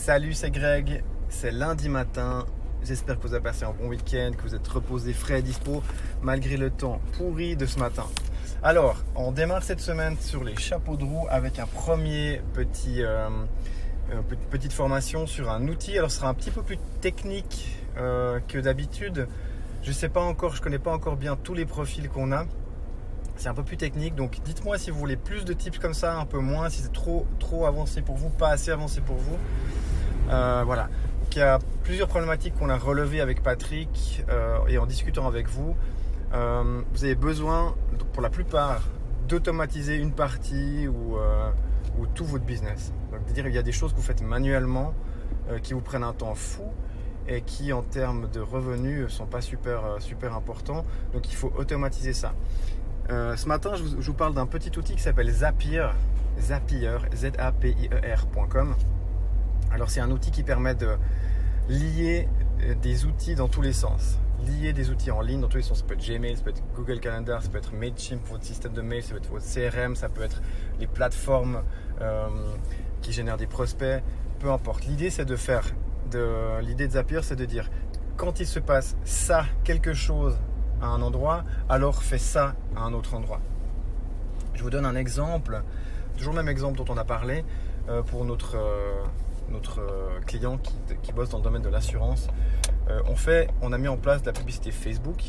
Salut, c'est Greg, c'est lundi matin. J'espère que vous avez passé un bon week-end, que vous êtes reposé, frais et dispo malgré le temps pourri de ce matin. Alors, on démarre cette semaine sur les chapeaux de roue avec un premier petite formation sur un outil. Alors, ce sera un petit peu plus technique que d'habitude. Je sais pas encore, je connais pas encore bien tous les profils qu'on a. C'est un peu plus technique, donc dites-moi si vous voulez plus de tips comme ça, un peu moins, si c'est trop avancé pour vous, pas assez avancé pour vous. Voilà. Donc, il y a plusieurs problématiques qu'on a relevées avec Patrick et en discutant avec vous. Vous avez besoin, pour la plupart, d'automatiser une partie ou tout votre business. Donc, c'est-à-dire qu'il y a des choses que vous faites manuellement qui vous prennent un temps fou et qui, en termes de revenus, ne sont pas super importants. Donc, il faut automatiser ça. Ce matin, je vous parle d'un petit outil qui s'appelle Zapier, zapier.com. Alors, c'est un outil qui permet de lier des outils dans tous les sens. Lier des outils en ligne dans tous les sens. Ça peut être Gmail, ça peut être Google Calendar, ça peut être Mailchimp, votre système de mail, ça peut être votre CRM, ça peut être les plateformes qui génèrent des prospects, peu importe. L'idée, c'est l'idée de Zapier, c'est de dire quand il se passe ça, quelque chose à un endroit, alors fais ça à un autre endroit. Je vous donne un exemple, toujours le même exemple dont on a parlé pour notre client qui bosse dans le domaine de l'assurance. On a mis en place de la publicité Facebook.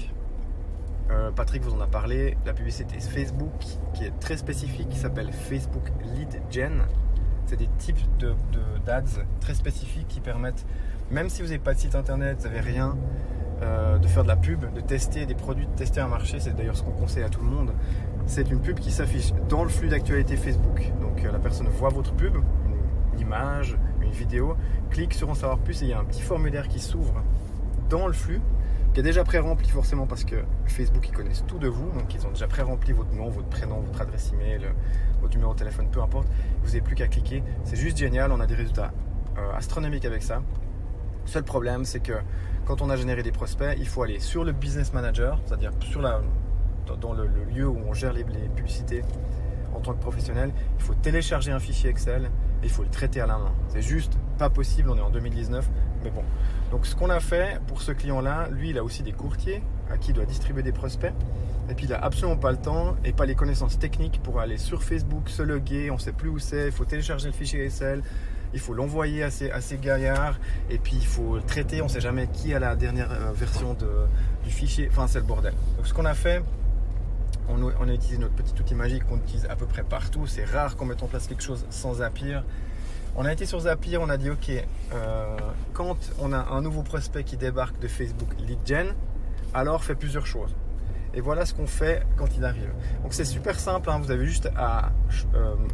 Patrick vous en a parlé, la publicité Facebook qui est très spécifique, qui s'appelle Facebook Lead Gen. C'est des types d'ads très spécifiques qui permettent, même si vous n'avez pas de site internet, vous n'avez rien, de faire de la pub, de tester des produits, de tester un marché. C'est d'ailleurs ce qu'on conseille à tout le monde. C'est une pub qui s'affiche dans le flux d'actualité Facebook. Donc la personne voit votre pub, une image, une vidéo, clique sur en savoir plus et il y a un petit formulaire qui s'ouvre dans le flux, qui est déjà pré-rempli forcément parce que Facebook, ils connaissent tout de vous. Donc ils ont déjà pré-rempli votre nom, votre prénom, votre adresse email, votre numéro de téléphone, peu importe. Vous n'avez plus qu'à cliquer. C'est juste génial, on a des résultats astronomiques avec ça. Seul problème, c'est que quand on a généré des prospects, il faut aller sur le Business Manager, c'est-à-dire dans le lieu où on gère les publicités en tant que professionnel. Il faut télécharger un fichier Excel et il faut le traiter à la main. C'est juste pas possible, on est en 2019, mais bon. Donc ce qu'on a fait pour ce client-là, lui, il a aussi des courtiers à qui il doit distribuer des prospects. Et puis il n'a absolument pas le temps et pas les connaissances techniques pour aller sur Facebook, se loguer, on ne sait plus où c'est, il faut télécharger le fichier Excel. Il faut l'envoyer à ces gaillards et puis il faut le traiter. On ne sait jamais qui a la dernière version du fichier. Enfin, c'est le bordel. Donc, ce qu'on a fait, on a utilisé notre petit outil magique qu'on utilise à peu près partout. C'est rare qu'on mette en place quelque chose sans Zapier. On a été sur Zapier, on a dit ok, quand on a un nouveau prospect qui débarque de Facebook Lead Gen, alors fais plusieurs choses. Et voilà ce qu'on fait quand il arrive. Donc, c'est super simple. Hein, vous avez juste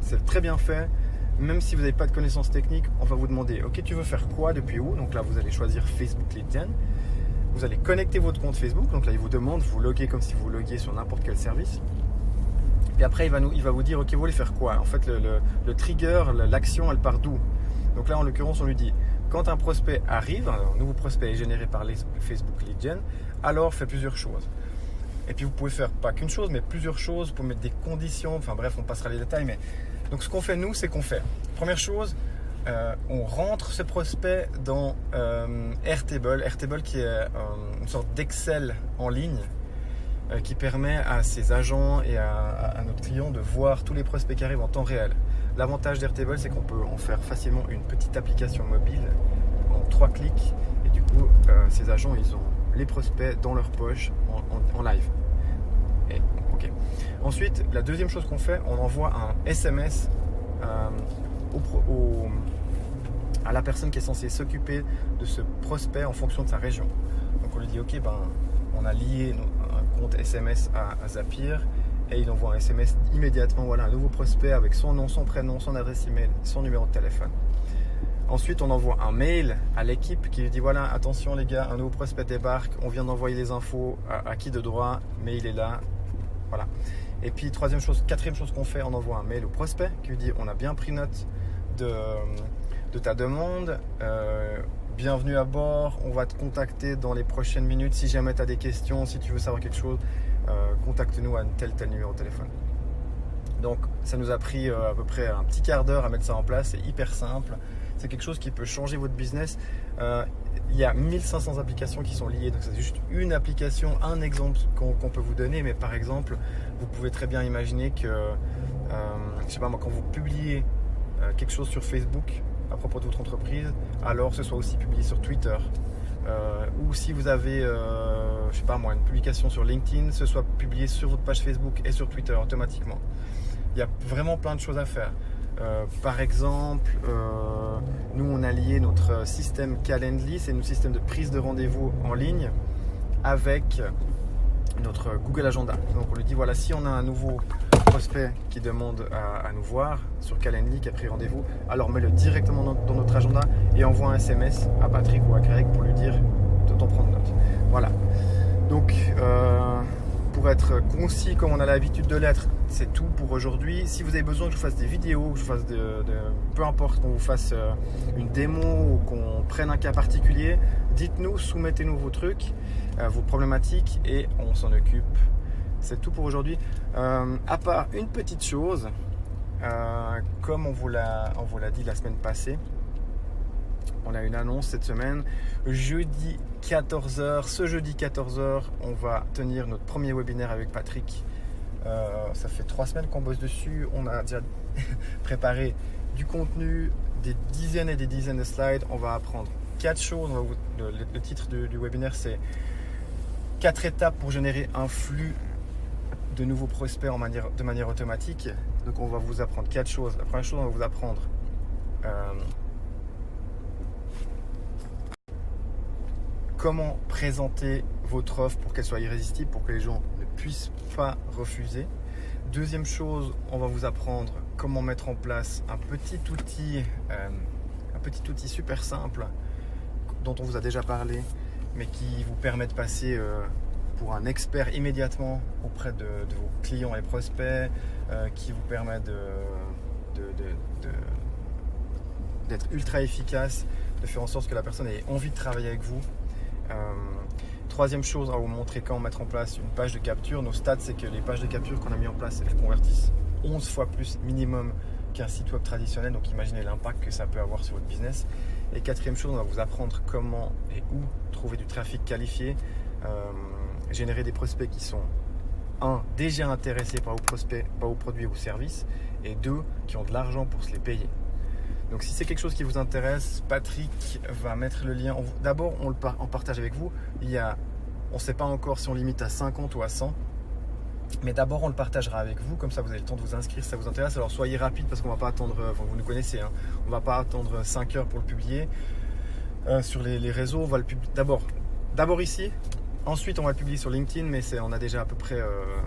c'est très bien fait. Même si vous n'avez pas de connaissances techniques, on va vous demander ok, tu veux faire quoi, depuis où. Donc là, vous allez choisir Facebook Lead Gen. Vous allez connecter votre compte Facebook. Donc là, il vous demande, vous loguez comme si vous loguiez sur n'importe quel service. Puis après, il va vous dire ok, vous voulez faire quoi. En fait, le trigger, l'action, elle part d'où. Donc là, en l'occurrence, on lui dit quand un prospect arrive, un nouveau prospect est généré par les Facebook Lead Gen, alors fais plusieurs choses. Et puis vous pouvez faire pas qu'une chose, mais plusieurs choses pour mettre des conditions. Enfin bref, on passera les détails. Mais donc ce qu'on fait nous, c'est qu'on fait. Première chose, on rentre ce prospect dans Airtable. Airtable qui est une sorte d'Excel en ligne qui permet à ses agents et à notre client de voir tous les prospects qui arrivent en temps réel. L'avantage d'Airtable, c'est qu'on peut en faire facilement une petite application mobile en 3 clics. Et du coup, ces agents, ils ont les prospects dans leur poche en live. Et, okay. Ensuite, la deuxième chose qu'on fait, on envoie un SMS à la personne qui est censée s'occuper de ce prospect en fonction de sa région. Donc on lui dit ok, on a lié un compte SMS à Zapier et il envoie un SMS immédiatement. Voilà, un nouveau prospect avec son nom, son prénom, son adresse email, son numéro de téléphone. Ensuite, on envoie un mail à l'équipe qui lui dit voilà, attention les gars, un nouveau prospect débarque, on vient d'envoyer les infos à qui de droit, mais il est là. Voilà. Et puis, quatrième chose qu'on fait, on envoie un mail au prospect qui lui dit on a bien pris note de ta demande, bienvenue à bord, on va te contacter dans les prochaines minutes si jamais tu as des questions, si tu veux savoir quelque chose, contacte-nous à tel numéro de téléphone. Donc ça nous a pris à peu près un petit quart d'heure à mettre ça en place, c'est hyper simple. c'est quelque chose qui peut changer votre business. Il y a 1500 applications qui sont liées, donc c'est juste une application, un exemple qu'on peut vous donner, mais par exemple, vous pouvez très bien imaginer que, je sais pas moi, quand vous publiez quelque chose sur Facebook à propos de votre entreprise, alors ce soit aussi publié sur Twitter. Ou si vous avez, je sais pas moi, une publication sur LinkedIn, ce soit publié sur votre page Facebook et sur Twitter automatiquement. Il y a vraiment plein de choses à faire. Par exemple, nous on a lié notre système Calendly, c'est notre système de prise de rendez-vous en ligne avec notre Google Agenda. Donc on lui dit voilà, si on a un nouveau prospect qui demande à nous voir sur Calendly, qui a pris rendez-vous, alors mets-le directement dans notre agenda et envoie un SMS à Patrick ou à Greg pour lui dire de t'en prendre note. Voilà. Donc pour être concis comme on a l'habitude de l'être, c'est tout pour aujourd'hui. Si vous avez besoin que je vous fasse des vidéos, que je vous fasse peu importe, qu'on vous fasse une démo ou qu'on prenne un cas particulier, dites-nous, soumettez-nous vos trucs, vos problématiques et on s'en occupe. C'est tout pour aujourd'hui. À part une petite chose, comme on vous l'a dit la semaine passée, on a une annonce cette semaine. Jeudi 14h, ce jeudi 14h, on va tenir notre premier webinaire avec Patrick. Ça fait 3 semaines qu'on bosse dessus. On a déjà préparé du contenu, des dizaines et des dizaines de slides. On va apprendre 4 choses. Le titre du webinaire, c'est 4 étapes pour générer un flux de nouveaux prospects de manière automatique. Donc on va vous apprendre 4 choses. La première chose, on va vous apprendre comment présenter votre offre pour qu'elle soit irrésistible, pour que les gens ne puissent pas refuser. Deuxième chose, on va vous apprendre comment mettre en place un petit outil super simple dont on vous a déjà parlé, mais qui vous permet de passer pour un expert immédiatement auprès de vos clients et prospects, qui vous permet d'être ultra efficace, de faire en sorte que la personne ait envie de travailler avec vous. Troisième chose, on va vous montrer comment mettre en place une page de capture. Nos stats, c'est que les pages de capture qu'on a mis en place, elles convertissent 11 fois plus minimum qu'un site web traditionnel. Donc imaginez l'impact que ça peut avoir sur votre business. Et quatrième chose, on va vous apprendre comment et où trouver du trafic qualifié, générer des prospects qui sont déjà intéressés par vos produits ou services, et 2, qui ont de l'argent pour se les payer. Donc si c'est quelque chose qui vous intéresse, Patrick va mettre le lien. D'abord, on partage avec vous. On ne sait pas encore si on limite à 50 ou à 100. Mais d'abord, on le partagera avec vous. Comme ça, vous avez le temps de vous inscrire si ça vous intéresse. Alors soyez rapide parce qu'on ne va pas attendre, vous nous connaissez, hein, on ne va pas attendre 5 heures pour le publier. Sur les réseaux, on va le publier d'abord ici. Ensuite, on va le publier sur LinkedIn, mais on a déjà à peu près,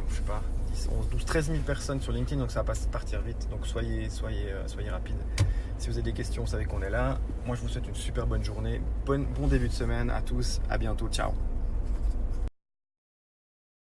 je sais pas, 10, 11, 12, 13 000 personnes sur LinkedIn, donc ça va pas partir vite. Donc soyez rapide. Si vous avez des questions, vous savez qu'on est là. Moi, je vous souhaite une super bonne journée, bon début de semaine à tous. À bientôt. Ciao.